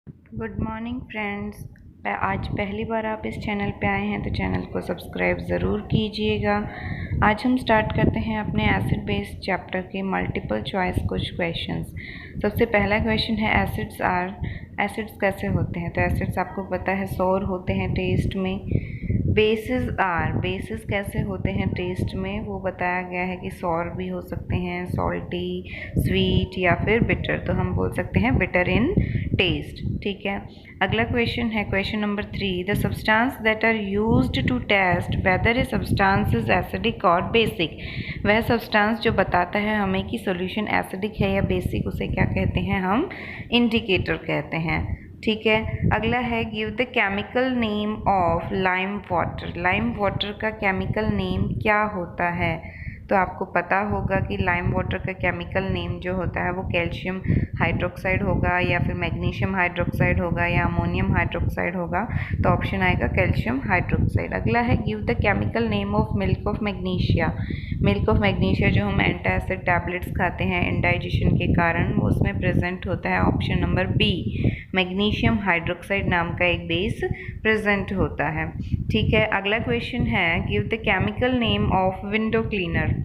Good morning friends. आज पहली बार आप इस चैनल पे आए हैं तो चैनल को सब्सक्राइब ज़रूर कीजिएगा। आज हम स्टार्ट करते हैं अपने एसिड बेस चैप्टर के मल्टीपल चॉइस कुछ क्वेश्चंस। सबसे पहला क्वेश्चन है एसिड्स कैसे होते हैं। तो एसिड्स आपको पता है सौर होते हैं टेस्ट में। बेसिस कैसे होते हैं टेस्ट में, वो बताया गया है कि सौर भी हो सकते हैं, सॉल्टी, स्वीट या फिर बिटर। तो हम बोल सकते हैं बिटर इन टेस्ट। ठीक है, अगला क्वेश्चन है question number 3। The substance that are used to test whether a substance is acidic और बेसिक। वह सब्सटेंस जो बताता है हमें कि सॉल्यूशन एसिडिक है या बेसिक, उसे क्या कहते हैं, हम इंडिकेटर कहते हैं। ठीक है, अगला है give the chemical name of lime water. Lime water का केमिकल नेम क्या होता है। तो आपको पता होगा कि लाइम वाटर का केमिकल नेम जो होता है वो कैल्शियम हाइड्रोक्साइड होगा या फिर मैग्नीशियम हाइड्रोक्साइड होगा या अमोनियम हाइड्रोक्साइड होगा। तो ऑप्शन आएगा कैल्शियम हाइड्रोक्साइड। अगला है give the chemical name of milk of magnesia. Milk of magnesia जो हम एंटासिड टैबलेट्स खाते हैं इंडाइजेशन के कारण, वो उसमें प्रेजेंट होता है option number B, magnesium hydroxide नाम का एक बेस प्रेजेंट होता है। ठीक है, अगला क्वेश्चन है give the chemical name of window cleaner.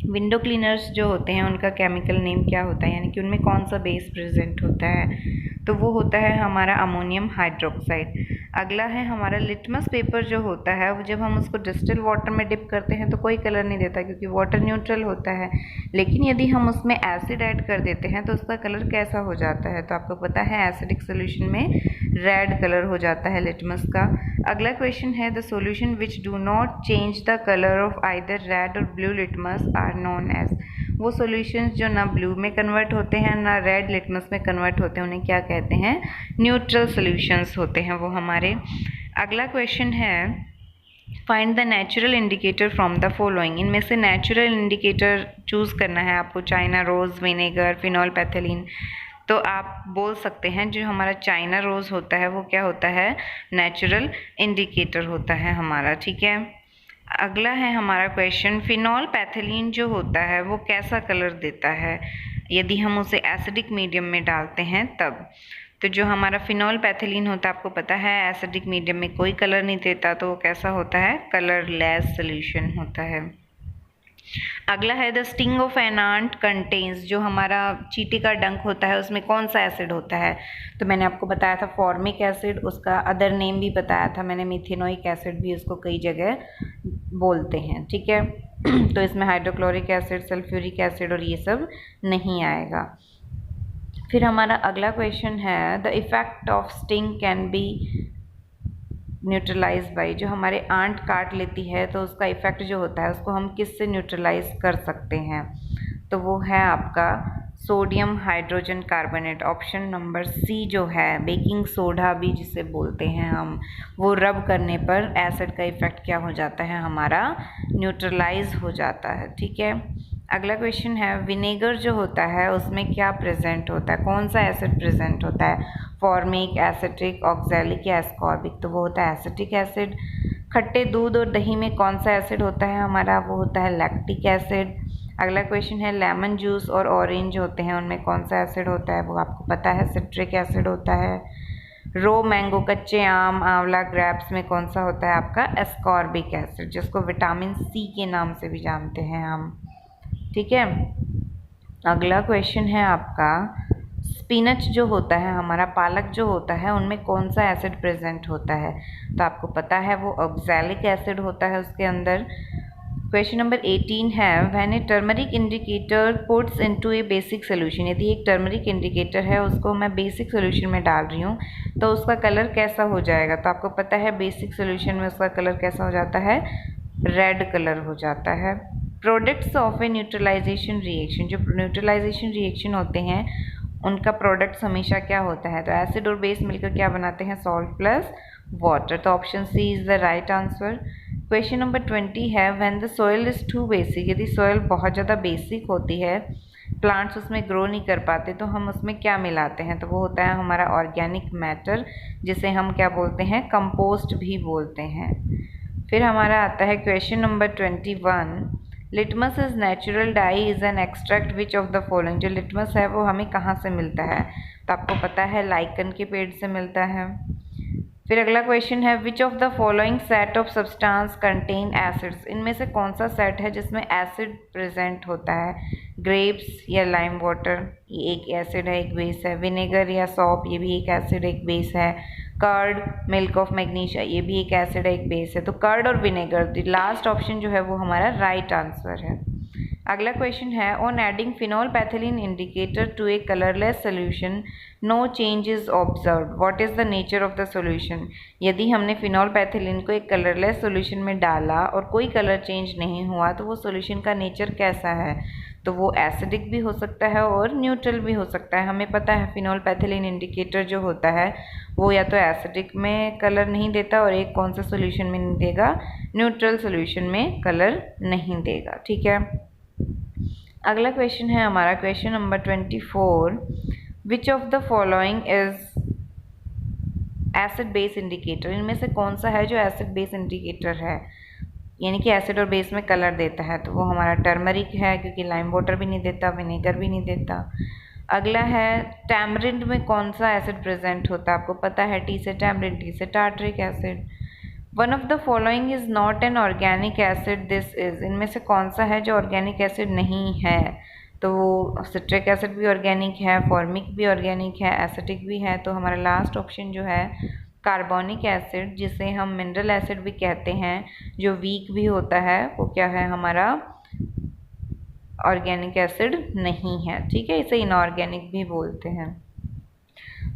Window cleaners जो होते हैं उनका केमिकल नेम क्या होता है, यानी कि उनमें कौन सा बेस प्रेजेंट होता है। तो वो होता है हमारा अमोनियम हाइड्रोक्साइड। अगला है हमारा लिटमस पेपर जो होता है, वो जब हम उसको डिस्टिल वाटर में डिप करते हैं तो कोई कलर नहीं देता क्योंकि वाटर न्यूट्रल होता है। लेकिन यदि हम उसमें एसिड ऐड कर देते हैं तो उसका कलर कैसा हो जाता है। तो आपको पता है एसिडिक सोल्यूशन में रेड कलर हो जाता है लिटमस का। अगला क्वेश्चन है the solution which do not change the colour of either red और blue litmus are known as. वो सॉल्यूशंस जो ना ब्लू में कन्वर्ट होते हैं ना रेड लिटमस में कन्वर्ट होते हैं, उन्हें क्या कहते हैं, न्यूट्रल सॉल्यूशंस होते हैं वो हमारे। अगला क्वेश्चन है find the natural indicator from the following. इनमें से नेचुरल इंडिकेटर चूज़ करना है आपको, चाइना रोज़, विनेगर, फिनॉल पैथिलीन। तो आप बोल सकते हैं जो हमारा चाइना रोज़ होता है वो क्या होता है, नेचुरल इंडिकेटर होता है हमारा। ठीक है, अगला है हमारा क्वेश्चन फिनॉल पैथिलीन जो होता है वो कैसा कलर देता है यदि हम उसे एसिडिक मीडियम में डालते हैं तब। तो जो हमारा फिनॉल पैथिलीन होता है, आपको पता है एसिडिक मीडियम में कोई कलर नहीं देता, तो वो कैसा होता है, कलरलेस सॉल्यूशन होता है। अगला है the sting of an ant contains. जो हमारा चींटी का डंक होता है उसमें कौन सा एसिड होता है। तो मैंने आपको बताया था फॉर्मिक एसिड, उसका अदर नेम भी बताया था मैंने, मिथेनोइक एसिड भी उसको कई जगह बोलते हैं। ठीक है तो इसमें हाइड्रोक्लोरिक एसिड, सल्फ्यूरिक एसिड और ये सब नहीं आएगा। फिर हमारा अगला क्वेश्चन है the effect of sting can be neutralise by. जो हमारे आंट काट लेती है तो उसका इफेक्ट जो होता है उसको हम किससे न्यूट्रलाइज कर सकते हैं। तो वो है आपका sodium hydrogen carbonate, option number C जो है, बेकिंग सोडा भी जिसे बोलते हैं हम, वो रब करने पर एसिड का इफेक्ट क्या हो जाता है, हमारा न्यूट्रलाइज हो जाता है। ठीक है, अगला क्वेश्चन है विनेगर जो होता है उसमें क्या प्रेजेंट होता है, कौन सा एसिड प्रेजेंट होता है, फॉर्मिक, एसिटिक, ऑक्सैलिक या एस्कॉर्बिक। तो वो होता है एसिटिक एसिड। खट्टे दूध और दही में कौन सा एसिड होता है हमारा, वो होता है लैक्टिक एसिड। अगला क्वेश्चन है लेमन जूस और ऑरेंज होते हैं उनमें कौन सा एसिड होता है, वो आपको पता है सिट्रिक एसिड होता है। रो मैंगो, कच्चे आम, आंवला, ग्रेप्स में कौन सा होता है आपका, एस्कॉर्बिक एसिड, जिसको विटामिन सी के नाम से भी जानते हैं हम। ठीक है, अगला क्वेश्चन है आपका स्पिनच जो होता है हमारा, पालक जो होता है, उनमें कौन सा एसिड प्रेजेंट होता है। तो आपको पता है वो ऑक्सैलिक एसिड होता है उसके अंदर। क्वेश्चन नंबर 18 है when A turmeric indicator puts into A basic solution. यदि एक टर्मरिक इंडिकेटर है उसको मैं बेसिक सोल्यूशन में डाल रही हूँ तो उसका कलर कैसा हो जाएगा। तो आपको पता है बेसिक सोल्यूशन में उसका कलर कैसा हो जाता है, रेड कलर हो जाता है। Products of a neutralisation reaction, जो न्यूट्रलाइजेशन रिएक्शन होते हैं उनका प्रोडक्ट्स हमेशा क्या होता है, तो एसिड और बेस मिलकर क्या बनाते हैं, सॉल्ट प्लस वाटर। तो option C is the right answer. Question number 20 है when the soil is too basic. यदि सॉइल बहुत ज़्यादा बेसिक होती है, प्लांट्स उसमें ग्रो नहीं कर पाते, तो हम उसमें क्या मिलाते हैं। तो वो होता है हमारा ऑर्गेनिक मैटर, जिसे हम क्या बोलते हैं, कंपोस्ट भी बोलते हैं। फिर हमारा आता है question number 21 litmus is natural die is an extract which of the following. जो लिटमस है वो हमें कहाँ से मिलता है। तो आपको पता है लाइकन के पेड़ से मिलता है। फिर अगला क्वेश्चन है which of the following set of substance contain acids, इनमें से कौन सा सेट है जिसमें एसिड प्रेजेंट होता है? ग्रेप्स या लाइम वाटर, ये एक एसिड है एक बेस है। विनेगर या सॉप, ये भी एक एसिड एक बेस है। कर्ड, मिल्क ऑफ मैग्नीशिया, ये भी एक एसिड है एक बेस है। तो कर्ड और विनेगर, लास्ट ऑप्शन जो है वो हमारा राइट आंसर है। अगला क्वेश्चन है on adding phenolphthalein indicator to a colourless solution no change is observe, what is the nature of the solution. यदि हमने फिनॉल पैथिलीन को एक कलरलेस सोल्यूशन में डाला और कोई कलर चेंज नहीं हुआ तो वो सोल्यूशन का नेचर कैसा है? तो वो एसिडिक भी हो सकता है और न्यूट्रल भी हो सकता है। हमें पता है फिनॉल पैथिलीन इंडिकेटर जो होता है वो या तो एसिडिक में कलर नहीं देता और एक कौन सा सोल्यूशन में नहीं देगा, न्यूट्रल सोल्यूशन में कलर नहीं देगा। ठीक है, अगला क्वेश्चन है हमारा question number 24, which of the following is acid base indicator, इनमें से कौन सा है जो एसिड बेस इंडिकेटर है, यानी कि एसिड और बेस में कलर देता है? तो वो हमारा टर्मरिक है क्योंकि लाइम वाटर भी नहीं देता, विनेगर भी नहीं देता। अगला है टैमरिंड में कौन सा एसिड प्रेजेंट होता है? आपको पता है टी से टैमरिंड, टी से tartaric acid. One of the following is not an organic acid, this is, इनमें से कौन सा है जो ऑर्गेनिक एसिड नहीं है? तो वो सिट्रिक एसिड भी ऑर्गेनिक है, फॉर्मिक भी ऑर्गेनिक है, एसिटिक भी है। तो हमारा लास्ट ऑप्शन जो है कार्बोनिक एसिड, जिसे हम मिनरल एसिड भी कहते हैं, जो वीक भी होता है, वो क्या है हमारा ऑर्गेनिक एसिड नहीं है। ठीक है, इसे इनऑर्गेनिक भी बोलते हैं।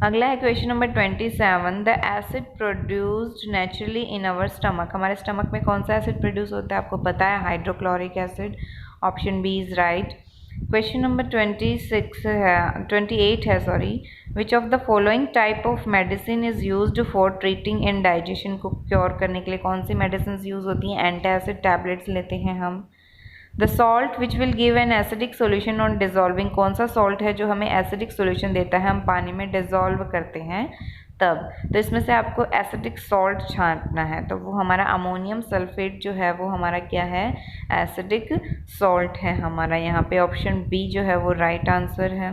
अगला है question number 27, the acid produced naturally in our stomach, हमारे स्टमक में कौन सा एसिड प्रोड्यूस होता है? आपको पता है hydrochloric acid, option B is right. Question number 28 है sorry, which of the following type of medicine is used for treating indigestion, को क्योर करने के लिए कौन सी मेडिसिन यूज होती हैं? एंटासिड टैबलेट्स लेते हैं हम। The salt which will give an acidic solution on dissolving, कौन सा सॉल्ट है जो हमें एसिडिक सोल्यूशन देता है हम पानी में डिजॉल्व करते हैं तब? तो इसमें से आपको एसिडिक सॉल्ट छांटना है, तो वो हमारा अमोनियम सल्फेट जो है वो हमारा क्या है, एसिडिक सॉल्ट है हमारा। यहाँ पे ऑप्शन बी जो है वो राइट आंसर है।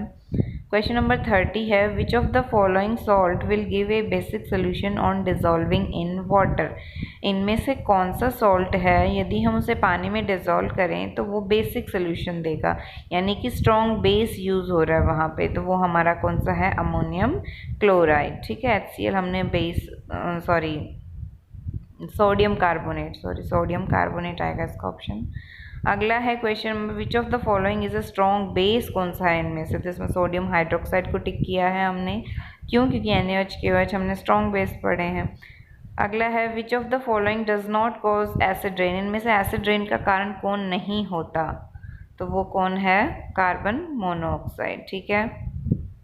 क्वेश्चन नंबर 30 है, which of the following salt will give a basic solution on dissolving in water, इनमें से कौन सा सॉल्ट है यदि हम उसे पानी में डिजॉल्व करें तो वो बेसिक सोल्यूशन देगा, यानी कि स्ट्रॉन्ग बेस यूज़ हो रहा है वहाँ पे, तो वो हमारा कौन सा है, अमोनियम क्लोराइड। ठीक है, HCl हमने बेस सोडियम कार्बोनेट आएगा इसका ऑप्शन। अगला है question, which of the following is a strong base, कौन सा है इनमें से? तो इसमें सोडियम हाइड्रोक्साइड को टिक किया है हमने, क्यों? क्योंकि NaOH KOH हमने स्ट्रॉन्ग बेस पढ़े हैं। अगला है, which of the following does not cause acid rain, इनमें से एसिड रेन का कारण कौन नहीं होता? तो वो कौन है, कार्बन मोनोऑक्साइड। ठीक है,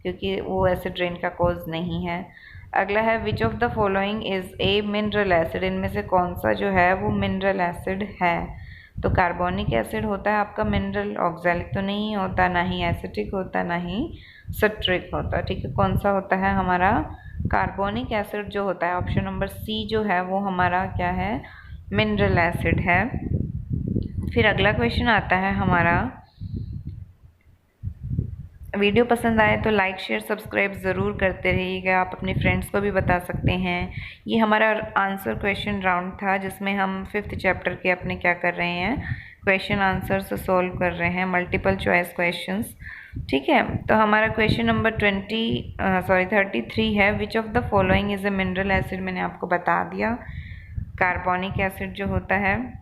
क्योंकि वो एसिड रेन का कॉज नहीं है। अगला है, which of the following is a mineral acid, इनमें से कौन सा जो है वो मिनरल एसिड है? तो कार्बोनिक एसिड होता है आपका मिनरल, ऑक्सैलिक तो नहीं होता, ना ही एसिटिक होता, ना ही सिट्रिक होता। ठीक है, कौन सा होता है हमारा, कार्बोनिक एसिड जो होता है, ऑप्शन नंबर सी जो है वो हमारा क्या है, मिनरल एसिड है। फिर अगला क्वेश्चन आता है हमारा, वीडियो पसंद आए तो लाइक शेयर सब्सक्राइब ज़रूर करते रहिएगा, आप अपने फ्रेंड्स को भी बता सकते हैं। ये हमारा आंसर क्वेश्चन राउंड था जिसमें हम 5th चैप्टर के अपने क्या कर रहे हैं, क्वेश्चन आंसर से सॉल्व कर रहे हैं, मल्टीपल चॉइस क्वेश्चंस। ठीक है, तो हमारा क्वेश्चन नंबर 33 है, which of the following is a mineral acid, मैंने आपको बता दिया, कार्बोनिक एसिड जो होता है।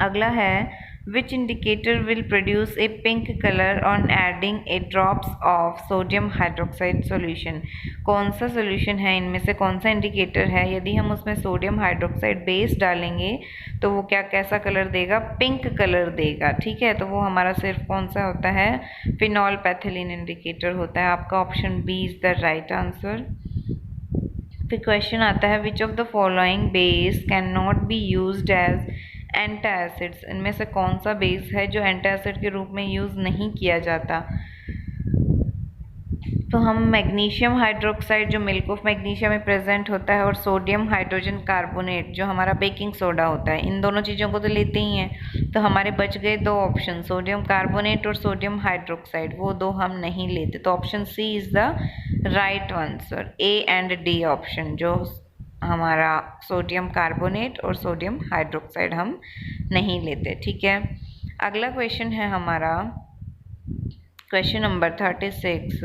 अगला है, which indicator will produce a pink color on adding a drops of sodium hydroxide solution, कौन सा सोल्यूशन है इनमें से, कौन सा इंडिकेटर है यदि हम उसमें सोडियम हाइड्रोक्साइड बेस डालेंगे तो वो क्या कैसा कलर देगा, पिंक कलर देगा। ठीक है, तो वो हमारा सिर्फ कौन सा होता है, फिनॉल पैथिलीन इंडिकेटर होता है। आपका option B is the right answer. फिर क्वेश्चन आता है, which of the following base can not be used as antacids, इनमें से कौन सा बेस है जो एंटासिड के रूप में यूज़ नहीं किया जाता? तो हम मैग्नीशियम हाइड्रोक्साइड जो मिल्क ऑफ मैग्नीशिया में प्रेजेंट होता है और सोडियम हाइड्रोजन कार्बोनेट जो हमारा बेकिंग सोडा होता है, इन दोनों चीज़ों को तो लेते ही हैं। तो हमारे बच गए दो ऑप्शन, सोडियम कार्बोनेट और सोडियम हाइड्रोक्साइड, वो दो हम नहीं लेते। तो option C is the right answer, A and D option, जो हमारा सोडियम कार्बोनेट और सोडियम हाइड्रोक्साइड हम नहीं लेते। ठीक है, अगला क्वेश्चन है हमारा क्वेश्चन नंबर 36।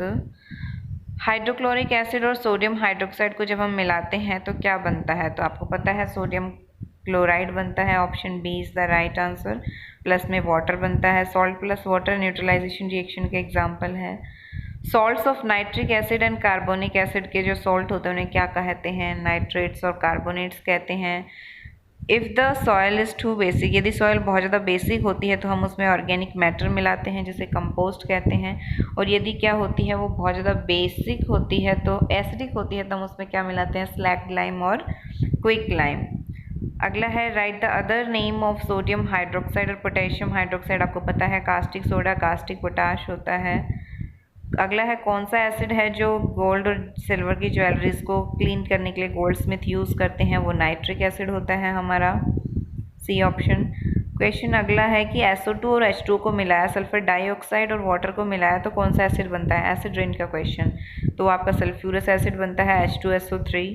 हाइड्रोक्लोरिक एसिड और सोडियम हाइड्रोक्साइड को जब हम मिलाते हैं तो क्या बनता है? तो आपको पता है सोडियम क्लोराइड बनता है, option B is the right answer. Plus में वाटर बनता है, salt plus water neutralisation reaction के एग्जाम्पल है। Salts of nitric acid and carbonic acid के जो सॉल्ट होते हैं उन्हें क्या कहते हैं? नाइट्रेट्स और कार्बोनेट्स कहते हैं। If the soil is too basic, यदि सॉयल बहुत ज़्यादा बेसिक होती है तो हम उसमें ऑर्गेनिक मैटर मिलाते हैं जिसे कंपोस्ट कहते हैं। और यदि क्या होती है वो बहुत ज़्यादा बेसिक होती है तो एसिडिक होती है तो हम उसमें क्या मिलाते हैं? स्लैक्ड लाइम और क्विक लाइम। अगला है right the other name of sodium hydroxide और पोटेशियम हाइड्रोक्साइड। आपको पता है कास्टिक सोडा, कास्टिक पोटाश होता है। अगला है कौन सा एसिड है जो गोल्ड और सिल्वर की ज्वेलरीज को क्लीन करने के लिए गोल्ड स्मिथ यूज़ करते हैं? वो नाइट्रिक एसिड होता है हमारा, सी ऑप्शन। क्वेश्चन अगला है कि SO2 और H2 को मिलाया, सल्फर डाइऑक्साइड और वाटर को मिलाया तो कौन सा एसिड बनता है? एसिड रेन का क्वेश्चन, तो आपका सल्फ्यूरस एसिड बनता है H2SO3।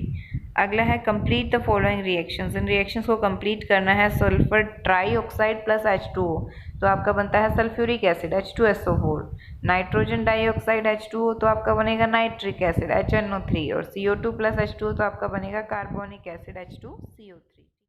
अगला है complete the following reactions, in reactions को कंप्लीट करना है। सल्फर ट्राईऑक्साइड प्लस H2O तो आपका बनता है sulphuric acid H2SO4। Nitrogen dioxide H2O तो आपका बनेगा नाइट्रिक एसिड HNO3। और CO2 प्लस H2O तो आपका बनेगा कार्बोनिक एसिड H2CO3।